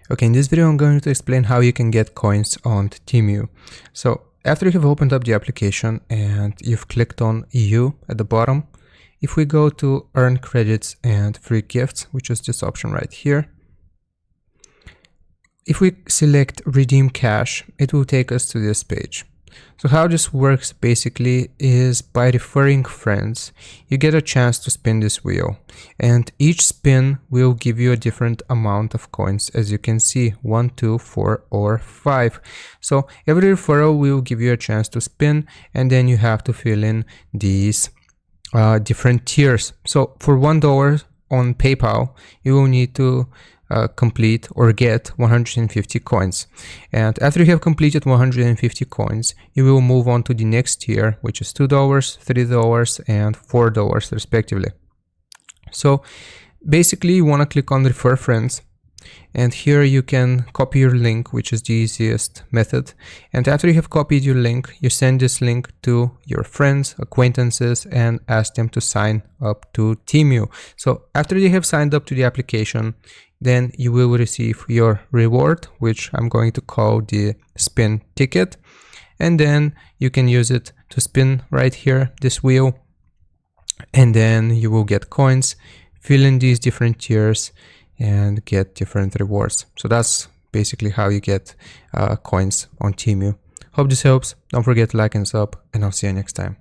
Okay, in this video I'm going to explain how you can get coins on Temu. So after you have opened up the application and you've clicked on EU at the bottom, if we go to earn credits and free gifts, which is this option right here, if we select redeem cash, it will take us to this page. So how this works basically is by referring friends, you get a chance to spin this wheel, and each spin will give you a different amount of coins, as you can see, 1, 2, 4, or 5. So every referral will give you a chance to spin, and then you have to fill in these different tiers. So for $1 on PayPal, you will need to complete or get 150 coins, and after you have completed 150 coins, you will move on to the next tier, which is $2, $3, and $4 respectively. So basically you want to click on refer friends, and here you can copy your link, which is the easiest method. And after you have copied your link, you send this link to your friends, acquaintances, and ask them to sign up to Temu. So after they have signed up to the application, then you will receive your reward, which I'm going to call the spin ticket. And then you can use it to spin right here, this wheel. And then you will get coins, fill in these different tiers, and get different rewards. So that's basically how you get coins on Temu. Hope this helps. Don't forget to like and sub, and I'll see you next time.